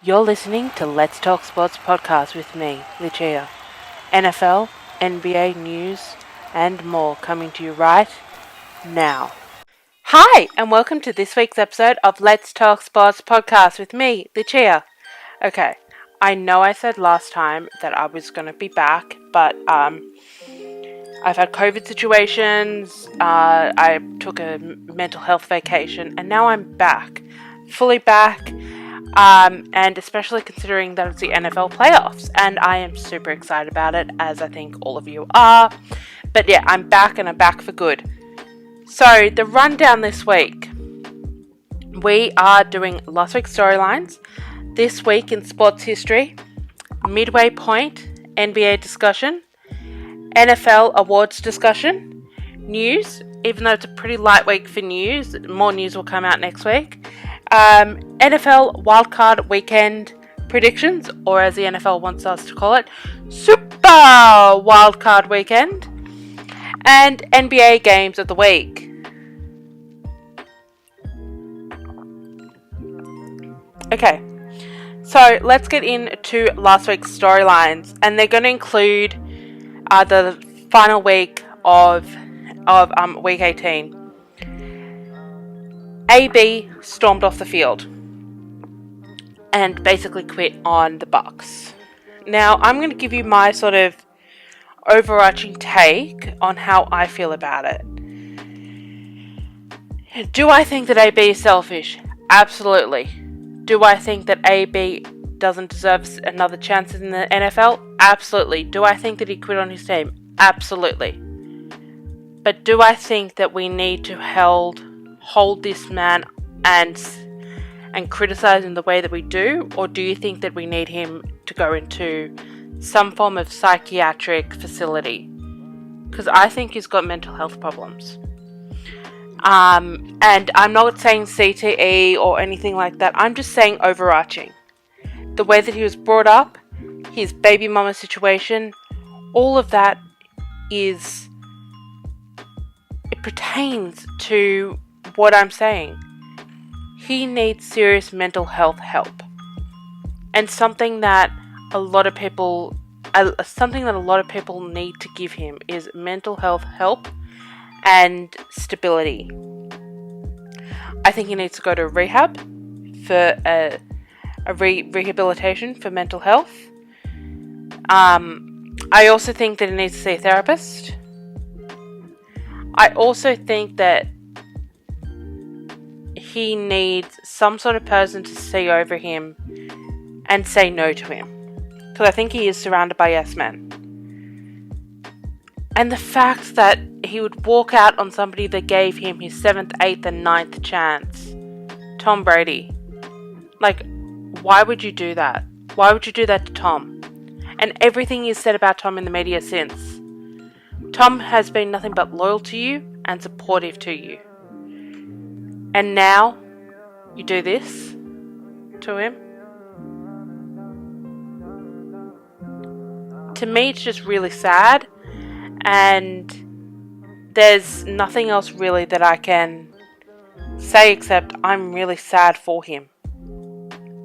You're listening to Let's Talk Sports podcast with me, Lucia. NFL, NBA news, and more coming to you right now. Hi, and welcome to this week's episode of Let's Talk Sports podcast with me, Lucia. Okay, I know I said last time that I was going to be back, but I've had COVID situations, I took a mental health vacation, and now I'm back, fully back. And especially considering that it's the NFL playoffs, and I am super excited about it, as I think all of you are. But yeah, I'm back, and I'm back for good. So the rundown this week, we are doing last week's storylines, this week in sports history, midway point, NBA discussion, NFL awards discussion, news, even though it's a pretty light week for news, more news will come out next week. NFL wildcard weekend predictions, or as the NFL wants us to call it, Super Wildcard Weekend, and NBA games of the week. Okay, so let's get into last week's storylines, and they're going to include the final week of week 18. AB stormed off the field and basically quit on the Bucks. Now, I'm going to give you my sort of overarching take on how I feel about it. Do I think that AB is selfish? Absolutely. Do I think that AB doesn't deserve another chance in the NFL? Absolutely. Do I think that he quit on his team? Absolutely. But do I think that we need to hold this man and criticize him the way that we do, or do you think that we need him to go into some form of psychiatric facility? Because I think he's got mental health problems. And I'm not saying CTE or anything like that. I'm just saying overarching. The way that he was brought up, his baby mama situation, all of that it pertains to what I'm saying. He needs serious mental health help, and something that a lot of people need to give him is mental health help and stability. I think he needs to go to rehab for rehabilitation for mental health. I also think that he needs to see a therapist. I also think that he needs some sort of person to see over him and say no to him. Because I think he is surrounded by yes men. And the fact that he would walk out on somebody that gave him his 7th, 8th, and 9th chance. Tom Brady. Like, why would you do that? Why would you do that to Tom? And everything you've said about Tom in the media since. Tom has been nothing but loyal to you and supportive to you. And now, you do this to him? To me, it's just really sad. And there's nothing else really that I can say except I'm really sad for him.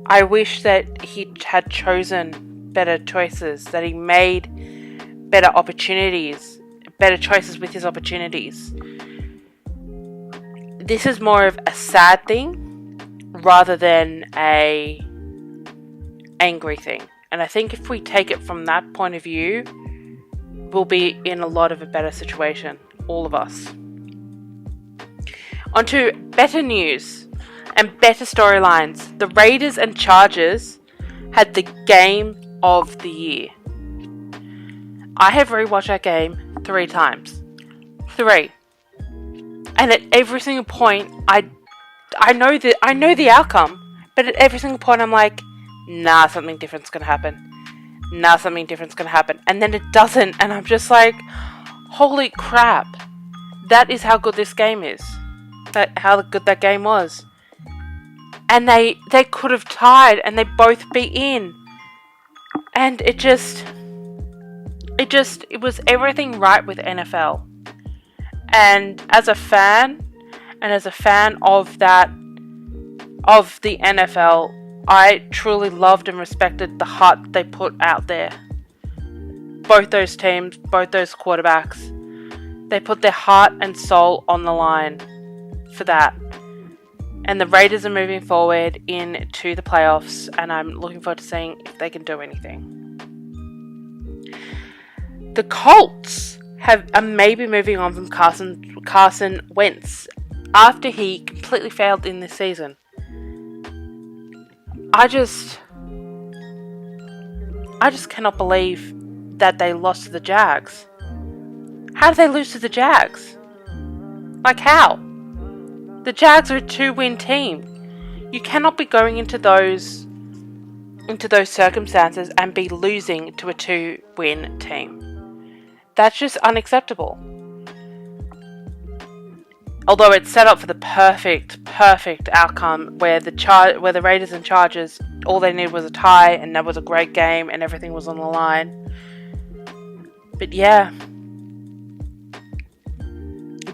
I wish that he had chosen better choices, that he made better choices with his opportunities. This is more of a sad thing rather than a angry thing. And I think if we take it from that point of view, we'll be in a lot of a better situation, all of us. On to better news and better storylines. The Raiders and Chargers had the game of the year. I have rewatched that game 3 times. 3. And at every single point, I know the outcome, but at every single point I'm like, nah, something different's gonna happen. And then it doesn't, and I'm just like, holy crap. That is how good this game is. How good that game was. And they could have tied, and they both be in. And it was everything right with NFL. And as a fan of the NFL, I truly loved and respected the heart they put out there. Both those teams, both those quarterbacks, they put their heart and soul on the line for that. And the Raiders are moving forward into the playoffs, and I'm looking forward to seeing if they can do anything. The Colts are maybe moving on from Carson Wentz after he completely failed in this season. I just cannot believe that they lost to the Jags. How did they lose to the Jags? Like how? The Jags are a 2-win team. You cannot be going into those circumstances and be losing to a 2-win team. That's just unacceptable. Although it's set up for the perfect outcome where the Raiders and Chargers, all they needed was a tie, and that was a great game, and everything was on the line. But yeah,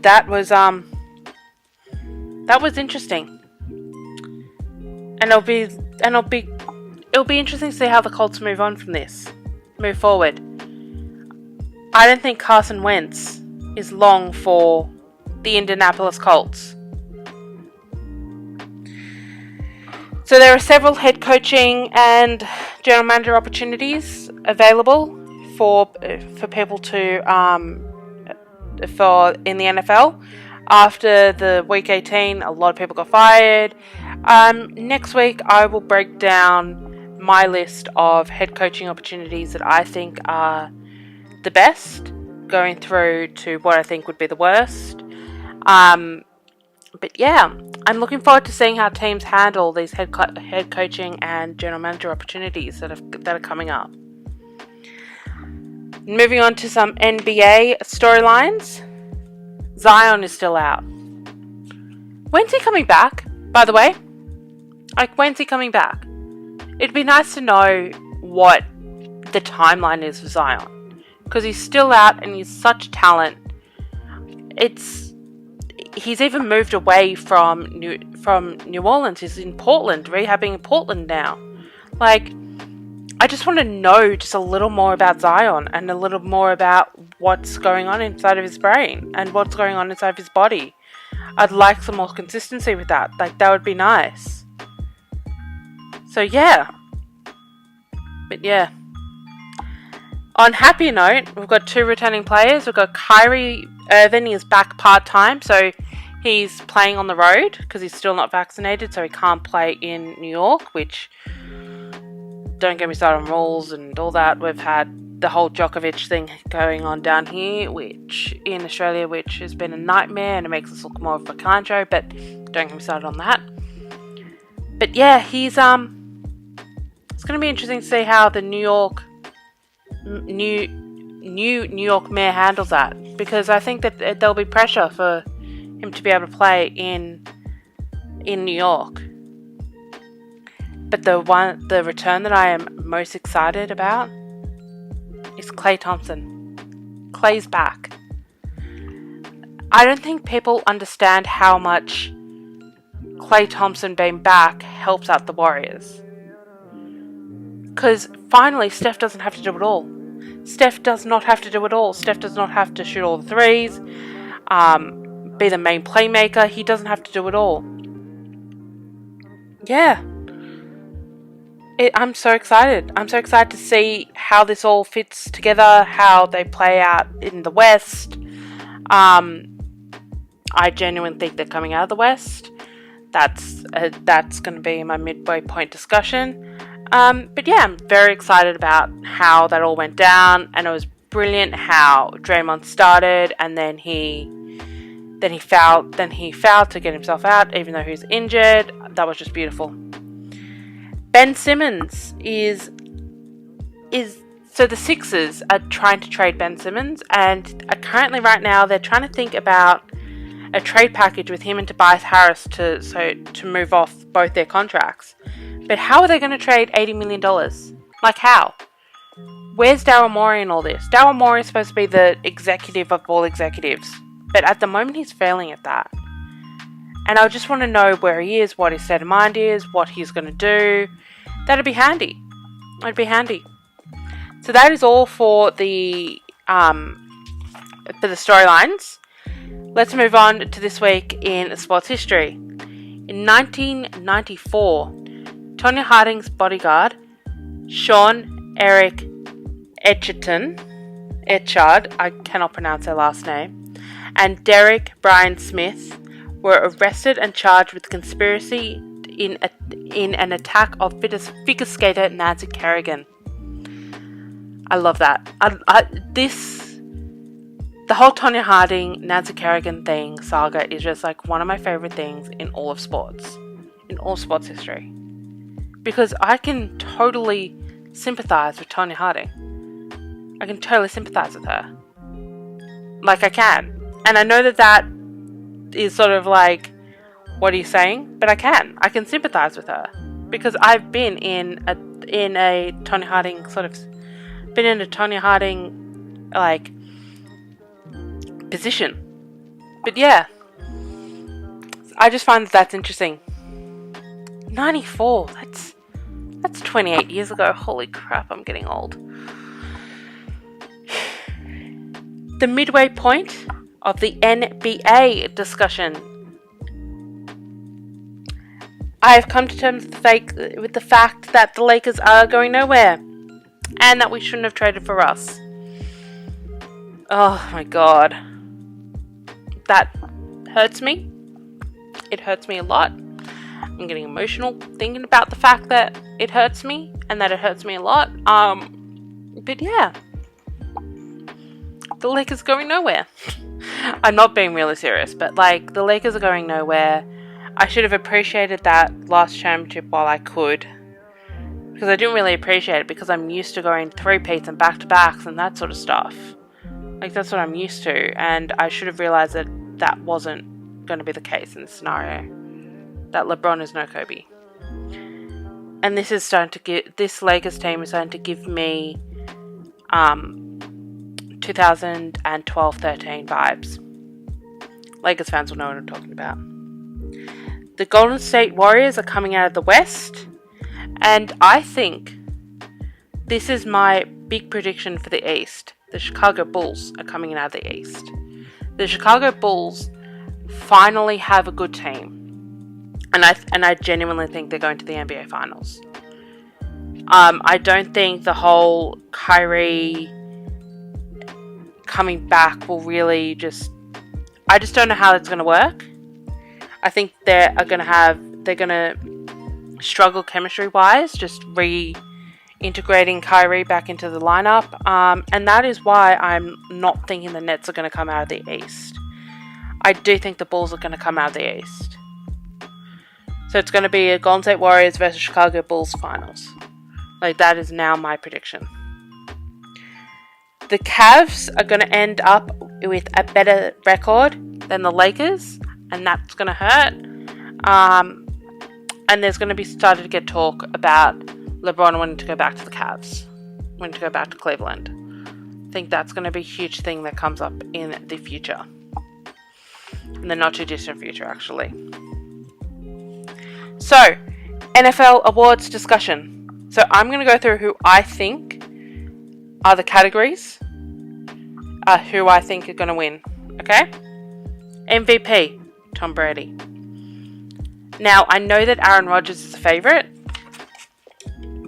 that was interesting, and it'll be interesting to see how the Colts move forward. I don't think Carson Wentz is long for the Indianapolis Colts. So there are several head coaching and general manager opportunities available for people to in the NFL. After the week 18, a lot of people got fired. Next week, I will break down my list of head coaching opportunities that I think are the best, going through to what I think would be the worst. But yeah, I'm looking forward to seeing how teams handle these head coaching and general manager opportunities that are coming up. Moving on to some NBA storylines. Zion is still out. When's he coming back, by the way? When's he coming back? It'd be nice to know what the timeline is for Zion, because he's still out and he's such talent. He's even moved away from New Orleans. He's in Portland, rehabbing in Portland now. I just want to know just a little more about Zion and a little more about what's going on inside of his brain and what's going on inside of his body. I'd like some more consistency with that. That would be nice. So yeah. But yeah. On happier note, we've got 2 returning players. We've got Kyrie Irving is back part-time, so he's playing on the road because he's still not vaccinated, so he can't play in New York, which, don't get me started on rules and all that. We've had the whole Djokovic thing going on down here, in Australia, which has been a nightmare, and it makes us look more of a clown show, but don't get me started on that. But yeah, it's going to be interesting to see how the New York mayor handles that, because I think that there'll be pressure for him to be able to play in New York. But the return that I am most excited about is Klay Thompson. Klay's back. I don't think people understand how much Klay Thompson being back helps out the Warriors. Because finally, Steph doesn't have to do it all. Steph does not have to do it all. Steph does not have to shoot all the threes, be the main playmaker. He doesn't have to do it all. Yeah. I'm so excited. I'm so excited to see how this all fits together, how they play out in the West. I genuinely think they're coming out of the West. That's going to be my midway point discussion. But yeah, I'm very excited about how that all went down, and it was brilliant how Draymond started, and then he fouled to get himself out, even though he was injured. That was just beautiful. Ben Simmons so the Sixers are trying to trade Ben Simmons, and currently right now they're trying to think about a trade package with him and Tobias Harris to move off both their contracts. But how are they going to trade $80 million? How? Where's Daryl Morey in all this? Daryl Morey is supposed to be the executive of all executives, but at the moment he's failing at that. And I just want to know where he is, what his state of mind is, what he's going to do. That'd be handy. It'd be handy. So that is all for the storylines. Let's move on to this week in sports history. In 1994, Tonya Harding's bodyguard, Sean Eric Echard, I cannot pronounce their last name, and Derek Brian Smith were arrested and charged with conspiracy in an attack of figure skater Nancy Kerrigan. I love that. The whole Tonya Harding, Nancy Kerrigan saga is just like one of my favorite things in all of sports. In all sports history. Because I can totally sympathize with Tonya Harding. I can totally sympathize with her. Like I can. And I know that is sort of like, what are you saying? But I can sympathize with her. Because I've been in a Tonya Harding like position. But yeah, I just find that's interesting. 94, that's 28 years ago. Holy crap, I'm getting old. The midway point of the NBA discussion. I have come to terms with the fact that the Lakers are going nowhere and that we shouldn't have traded for Russ. Oh my god. That hurts me. It hurts me a lot. I'm getting emotional thinking about the fact that it hurts me and that it hurts me a lot. But yeah. The Lakers are going nowhere. I'm not being really serious, but like the Lakers are going nowhere. I should have appreciated that last championship while I could. Because I didn't really appreciate it because I'm used to going 3-peats and back-to-backs and that sort of stuff. Like, that's what I'm used to, and I should have realised that that wasn't going to be the case in this scenario. That LeBron is no Kobe. And this Lakers team is starting to give me 2012-13 vibes. Lakers fans will know what I'm talking about. The Golden State Warriors are coming out of the West, and I think this is my big prediction for the East. The Chicago Bulls are coming out of the East. The Chicago Bulls finally have a good team. And I genuinely think they're going to the NBA Finals. I don't think the whole Kyrie coming back will really I just don't know how it's going to work. I think they're going to struggle chemistry-wise, just integrating Kyrie back into the lineup, and that is why I'm not thinking the Nets are going to come out of the East. I do think the Bulls are going to come out of the East. So it's going to be a Golden State Warriors versus Chicago Bulls finals. Like, that is now my prediction. The Cavs are going to end up with a better record than the Lakers, and that's going to hurt. And there's going to be started to get talk about LeBron wanting to go back to the Cavs, wanting to go back to Cleveland. I think that's going to be a huge thing that comes up in the future. In the not too distant future, actually. So, NFL awards discussion. So I'm going to go through who I think are the categories, who I think are going to win. Okay? MVP, Tom Brady. Now, I know that Aaron Rodgers is a favourite,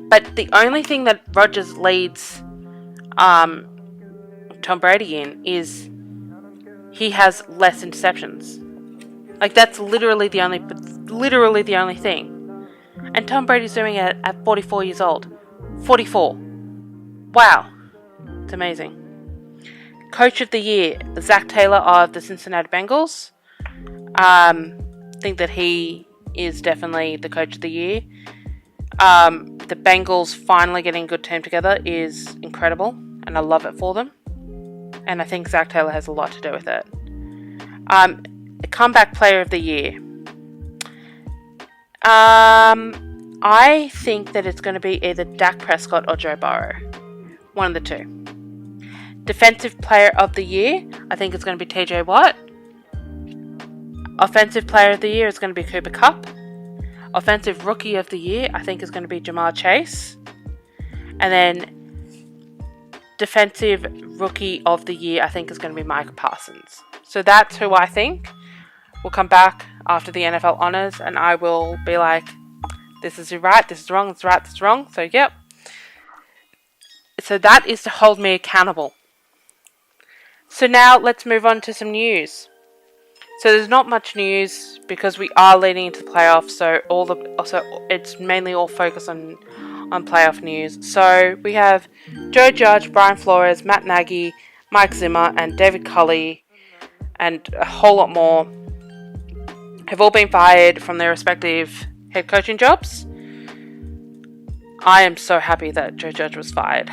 but the only thing that Rodgers leads Tom Brady in is he has less interceptions. Like, that's literally the only thing. And Tom Brady's doing it at 44 years old. 44. Wow. It's amazing. Coach of the Year, Zach Taylor of the Cincinnati Bengals. Think that he is definitely the Coach of the Year. The Bengals finally getting a good team together is incredible, and I love it for them. And I think Zach Taylor has a lot to do with it. Comeback Player of the Year. I think that it's going to be either Dak Prescott or Joe Burrow. One of the two. Defensive Player of the Year, I think it's going to be TJ Watt. Offensive Player of the Year is going to be Cooper Kupp. Offensive Rookie of the Year, I think, is going to be Jamar Chase. And then Defensive Rookie of the Year, I think, is going to be Micah Parsons. So that's who I think will come back after the NFL honors, and I will be like, this is right, this is wrong, this is right, this is wrong. So, yep. So that is to hold me accountable. So now let's move on to some news. So there's not much news because we are leading into the playoffs, so it's mainly all focused on playoff news. So we have Joe Judge, Brian Flores, Matt Nagy, Mike Zimmer, and David Culley, and a whole lot more have all been fired from their respective head coaching jobs. I am so happy that Joe Judge was fired.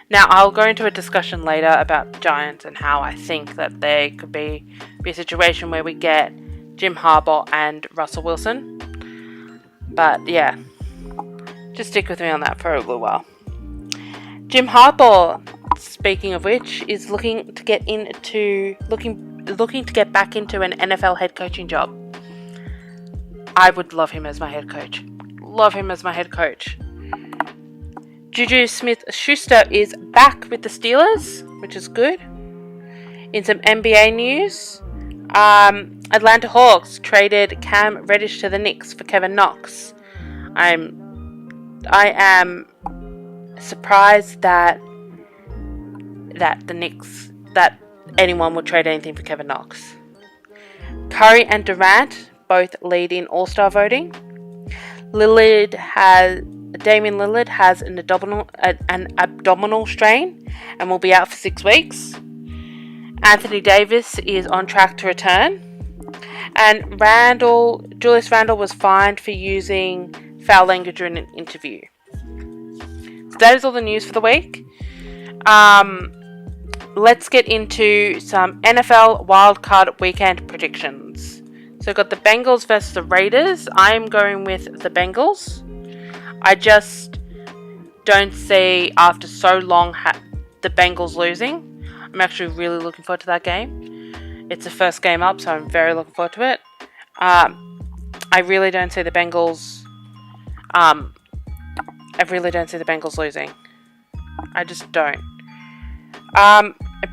Now, I'll go into a discussion later about the Giants and how I think that there could be a situation where we get Jim Harbaugh and Russell Wilson. But yeah, just stick with me on that for a little while. Jim Harbaugh, speaking of which, is looking to get back into an NFL head coaching job. I would love him as my head coach. Juju Smith-Schuster is back with the Steelers, which is good. In some NBA news, Atlanta Hawks traded Cam Reddish to the Knicks for Kevin Knox. I am surprised that anyone would trade anything for Kevin Knox. Curry and Durant both lead in All-Star voting. Damian Lillard has an abdominal strain and will be out for 6 weeks. Anthony Davis is on track to return. And Julius Randle was fined for using foul language during an interview. So that is all the news for the week. Let's get into some NFL wildcard weekend predictions. So we've got the Bengals versus the Raiders. I'm going with the Bengals. I just don't see, after so long, the Bengals losing. I'm actually really looking forward to that game. It's the first game up, so I'm very looking forward to it. I really don't see the Bengals. Losing. I just don't.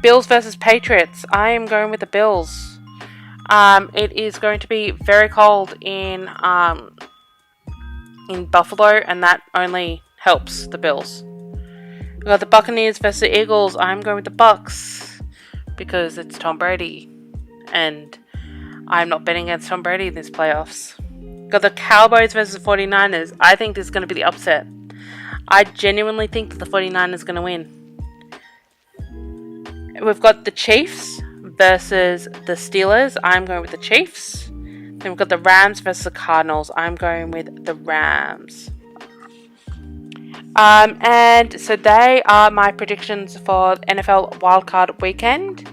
Bills versus Patriots. I am going with the Bills. It is going to be very cold in Buffalo, and that only helps the Bills. We've got the Buccaneers versus the Eagles. I'm going with the Bucks because it's Tom Brady, and I'm not betting against Tom Brady in this playoffs. We've got the Cowboys versus the 49ers. I think this is going to be the upset. I genuinely think that the 49ers are going to win. We've got the Chiefs versus the Steelers. I'm going with the Chiefs. Then we've got the Rams versus the Cardinals. I'm going with the Rams. And so they are my predictions for NFL Wildcard Weekend.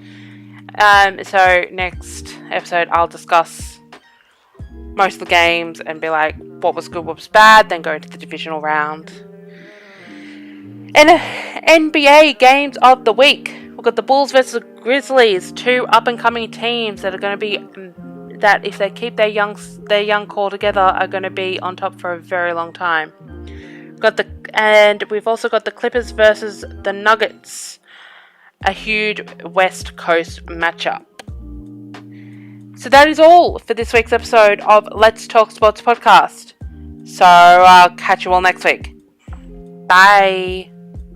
So next episode I'll discuss most of the games and be like what was good, what was bad, then go into the divisional round. And NBA games of the week. We've got the Bulls versus the Grizzlies, two up-and-coming teams that are going to be, that if they keep their young core together, are going to be on top for a very long time. We've also got the Clippers versus the Nuggets, a huge West Coast matchup. So that is all for this week's episode of Let's Talk Sports Podcast. So I'll catch you all next week. Bye.